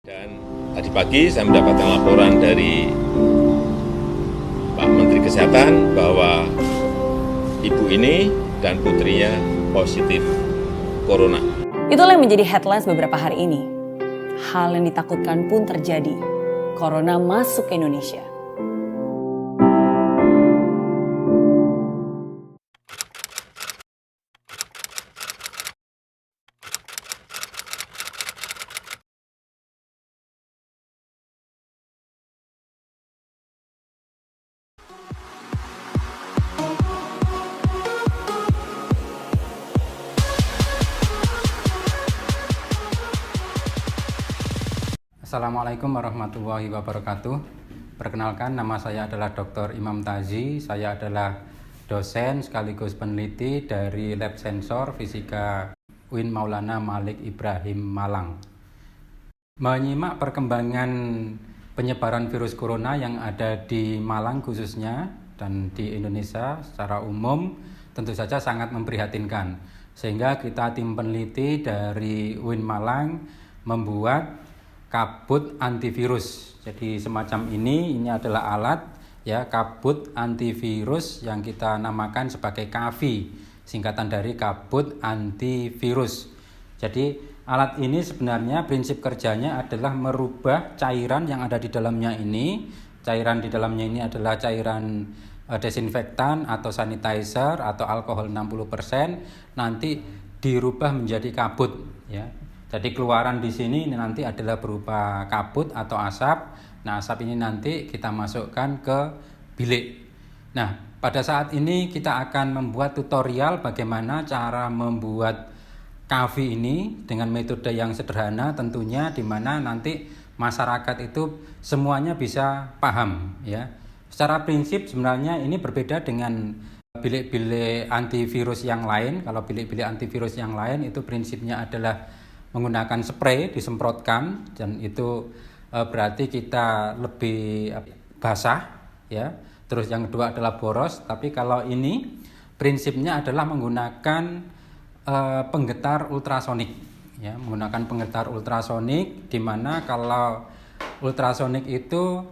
Dan tadi pagi saya mendapatkan laporan dari Pak Menteri Kesehatan bahwa ibu ini dan putrinya positif corona. Itulah yang menjadi headlines beberapa hari ini. Hal yang ditakutkan pun terjadi. Corona masuk ke Indonesia. Assalamualaikum warahmatullahi wabarakatuh. Perkenalkan, nama saya adalah Dr. Imam Tazi. Saya adalah dosen sekaligus peneliti dari Lab Sensor Fisika UIN Maulana Malik Ibrahim Malang. Menyimak perkembangan penyebaran virus corona yang ada di Malang khususnya dan di Indonesia secara umum tentu saja sangat memprihatinkan. Sehingga kita tim peneliti dari UIN Malang membuat kabut antivirus. Jadi semacam ini adalah alat ya, kabut antivirus yang kita namakan sebagai KAVI, singkatan dari kabut antivirus. Jadi alat ini sebenarnya prinsip kerjanya adalah merubah cairan yang ada di dalamnya ini. Cairan di dalamnya ini adalah cairan desinfektan atau sanitizer atau alkohol 60%, nanti dirubah menjadi kabut ya. Jadi keluaran di sini nanti adalah berupa kabut atau asap. Nah, asap ini nanti kita masukkan ke bilik. Nah, pada saat ini kita akan membuat tutorial bagaimana cara membuat KAVI ini dengan metode yang sederhana tentunya, di mana nanti masyarakat itu semuanya bisa paham ya. Secara prinsip sebenarnya ini berbeda dengan bilik-bilik antivirus yang lain. Kalau bilik-bilik antivirus yang lain itu prinsipnya adalah menggunakan spray disemprotkan, dan itu berarti kita lebih basah ya. Terus yang kedua adalah boros. Tapi kalau ini prinsipnya adalah menggunakan penggetar ultrasonik ya, menggunakan penggetar ultrasonik, di mana kalau ultrasonik itu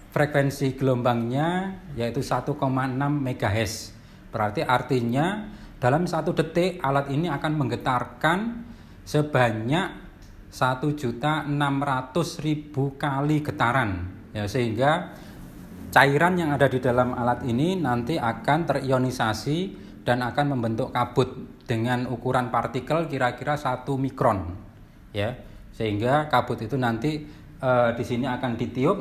frekuensi gelombangnya yaitu 1,6 MHz. Berarti artinya dalam 1 detik alat ini akan menggetarkan sebanyak 1.600.000 kali getaran ya, sehingga cairan yang ada di dalam alat ini nanti akan terionisasi dan akan membentuk kabut dengan ukuran partikel kira-kira 1 mikron ya, sehingga kabut itu nanti di sini akan ditiup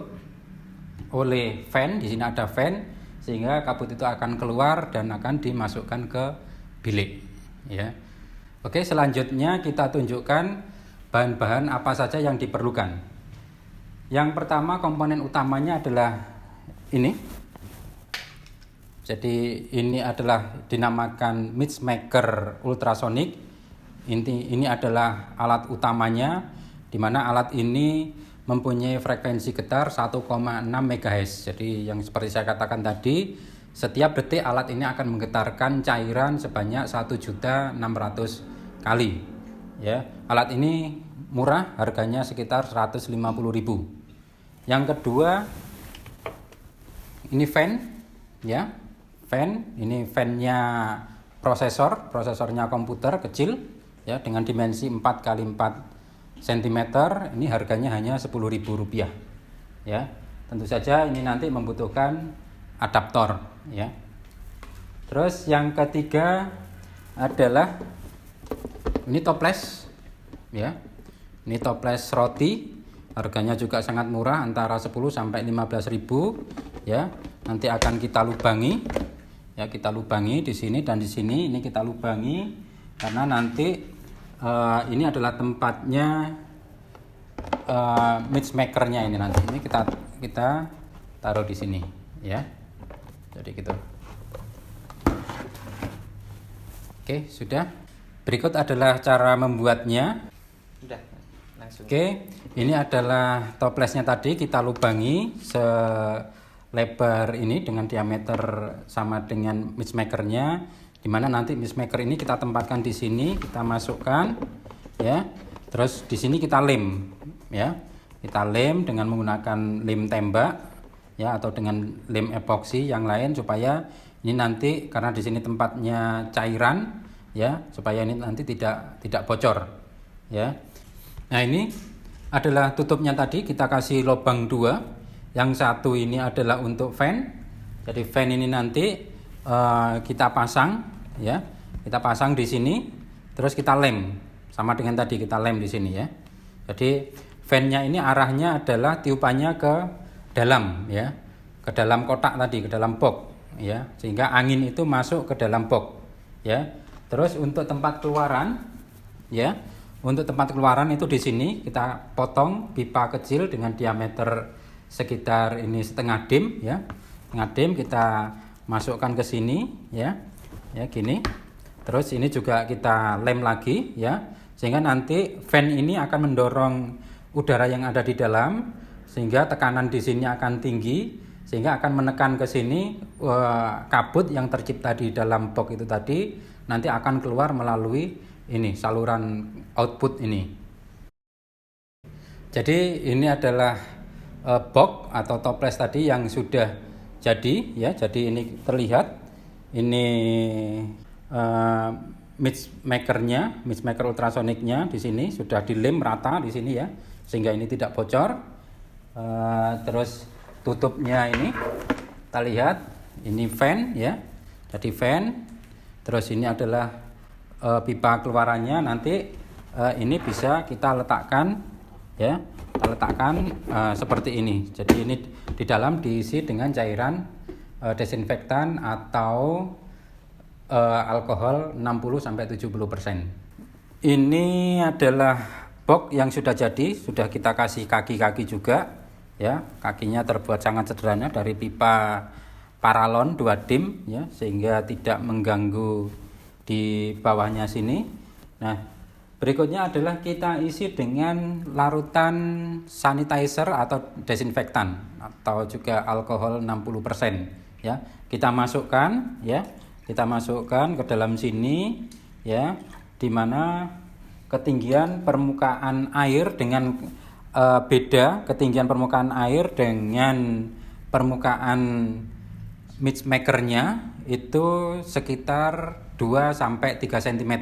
oleh fan. Di sini ada fan, sehingga kabut itu akan keluar dan akan dimasukkan ke bilik ya. Oke, selanjutnya kita tunjukkan bahan-bahan apa saja yang diperlukan. Yang pertama, komponen utamanya adalah ini. Jadi ini adalah dinamakan mixmaker ultrasonic. Ini adalah alat utamanya, di mana alat ini mempunyai frekuensi getar 1,6 MHz. Jadi yang seperti saya katakan tadi, setiap detik alat ini akan menggetarkan cairan sebanyak 1.600.000 kali ya. Alat ini murah, harganya sekitar 150.000. Yang kedua, ini fan ya. Fan, ini fannya prosesornya komputer kecil ya, dengan dimensi 4x4 cm. Ini harganya hanya Rp10.000 ya. Tentu saja ini nanti membutuhkan adaptor ya. Terus yang ketiga adalah ini toples ya. Ini toples roti, harganya juga sangat murah, antara 10 sampai 15.000 ya. Nanti akan kita lubangi ya, kita lubangi di sini dan di sini. Ini kita lubangi karena nanti ini adalah tempatnya mixmakernya ini nanti. Ini kita taruh di sini ya. Jadi gitu. Oke, sudah. Berikut adalah cara membuatnya. Sudah, langsung. Oke, ini adalah toplesnya tadi, kita lubangi selebar ini dengan diameter sama dengan mixmakernya, di mana nanti mixmaker ini kita tempatkan di sini, kita masukkan ya. Terus di sini kita lem, ya. Kita lem dengan menggunakan lem tembak, ya, atau dengan lem epoksi yang lain supaya ini nanti karena di sini tempatnya cairan, ya, supaya ini nanti tidak bocor, ya. Nah, ini adalah tutupnya tadi kita kasih lubang 2. Yang satu ini adalah untuk fan. Jadi fan ini nanti kita pasang, ya. Kita pasang di sini, terus kita lem. Sama dengan tadi kita lem di sini, ya. Jadi fan-nya ini arahnya adalah tiupannya ke dalam, ya. Ke dalam kotak tadi, ke dalam box, ya. Sehingga angin itu masuk ke dalam box, ya. Terus untuk tempat keluaran, ya. Untuk tempat keluaran itu di sini kita potong pipa kecil dengan diameter sekitar ini setengah dim, ya. Setengah dim kita masukkan ke sini, ya. Ya, gini. Terus ini juga kita lem lagi, ya. Sehingga nanti fan ini akan mendorong udara yang ada di dalam, sehingga tekanan di sini akan tinggi, sehingga akan menekan ke sini kabut yang tercipta di dalam box itu tadi nanti akan keluar melalui ini saluran output ini. Jadi ini adalah box atau toples tadi yang sudah jadi, ya. Jadi ini terlihat ini mix maker ultrasoniknya di sini sudah dilem rata di sini, ya, sehingga ini tidak bocor. Terus tutupnya ini kita lihat ini fan, ya. Jadi fan. Terus ini adalah pipa keluarannya nanti ini bisa kita letakkan, ya. Kita letakkan seperti ini. Jadi ini di dalam diisi dengan cairan desinfektan atau alkohol 60-70%. Ini adalah box yang sudah jadi, sudah kita kasih kaki-kaki juga, ya. Kakinya terbuat sangat sederhana dari pipa paralon 2 dim, ya, sehingga tidak mengganggu di bawahnya sini. Nah, berikutnya adalah kita isi dengan larutan sanitizer atau desinfektan atau juga alkohol 60%, ya. Kita masukkan, ya. Kita masukkan ke dalam sini, ya, di mana ketinggian permukaan air dengan beda ketinggian permukaan air dengan permukaan mix makernya itu sekitar 2-3 cm,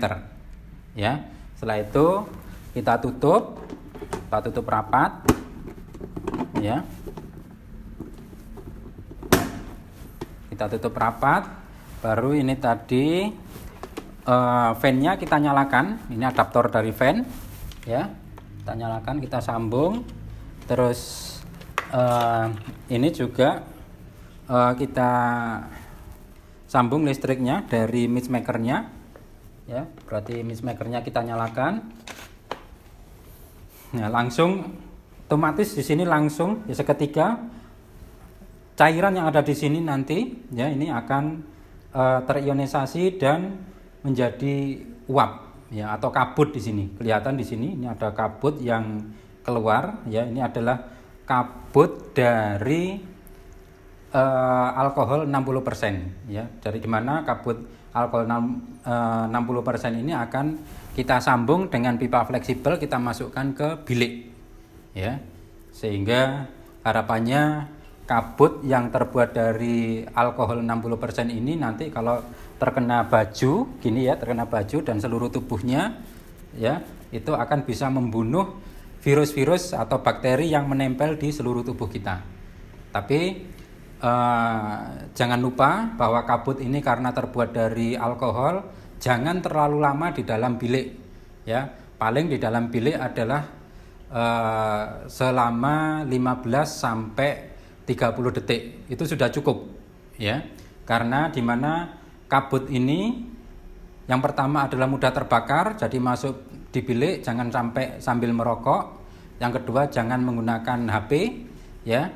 ya. Setelah itu kita tutup rapat, ya. Kita tutup rapat. Baru ini tadi fan-nya kita nyalakan. Ini adaptor dari fan, ya. Kita nyalakan, kita sambung. Terus ini juga kita sambung listriknya dari mix makernya, ya. Berarti mix makernya kita nyalakan. Nah, langsung otomatis di sini langsung, ya, seketika cairan yang ada di sini nanti, ya, ini akan terionisasi dan menjadi uap, ya, atau kabut di sini. Kelihatan di sini ini ada kabut yang keluar, ya. Ini adalah kabut dari alkohol 60%, ya. Dari dimana kabut alkohol 60% ini akan kita sambung dengan pipa fleksibel, kita masukkan ke bilik, ya. Sehingga harapannya kabut yang terbuat dari alkohol 60% ini nanti kalau terkena baju, gini, ya, terkena baju dan seluruh tubuhnya, ya, itu akan bisa membunuh virus-virus atau bakteri yang menempel di seluruh tubuh kita. Tapi jangan lupa bahwa kabut ini karena terbuat dari alkohol, jangan terlalu lama di dalam bilik, ya. Paling di dalam bilik adalah selama 15-30 detik itu sudah cukup, ya. Karena di mana kabut ini yang pertama adalah mudah terbakar, jadi masuk di bilik jangan sampai sambil merokok. Yang kedua jangan menggunakan HP, ya.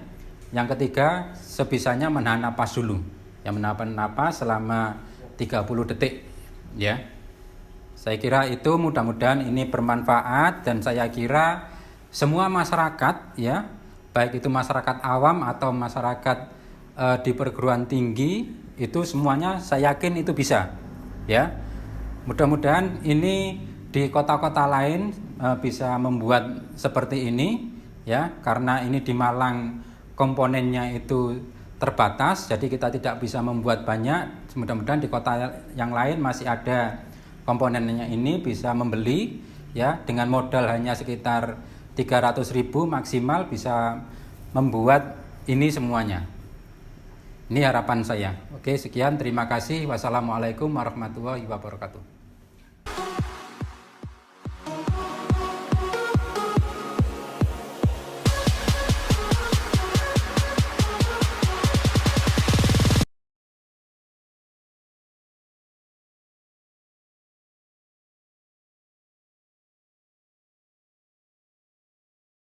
Yang ketiga sebisanya menahan napas dulu. Ya, menahan napas selama 30 detik, ya. Saya kira itu mudah-mudahan ini bermanfaat dan saya kira semua masyarakat, ya, baik itu masyarakat awam atau masyarakat di perguruan tinggi, itu semuanya saya yakin itu bisa, ya. Mudah-mudahan ini di kota-kota lain bisa membuat seperti ini ya, karena ini di Malang komponennya itu terbatas, jadi kita tidak bisa membuat banyak. Mudah-mudahan di kota yang lain masih ada komponennya ini, bisa membeli ya, dengan modal hanya sekitar 300.000 maksimal bisa membuat ini semuanya. Ini harapan saya. Oke, sekian, terima kasih. Wassalamualaikum warahmatullahi wabarakatuh.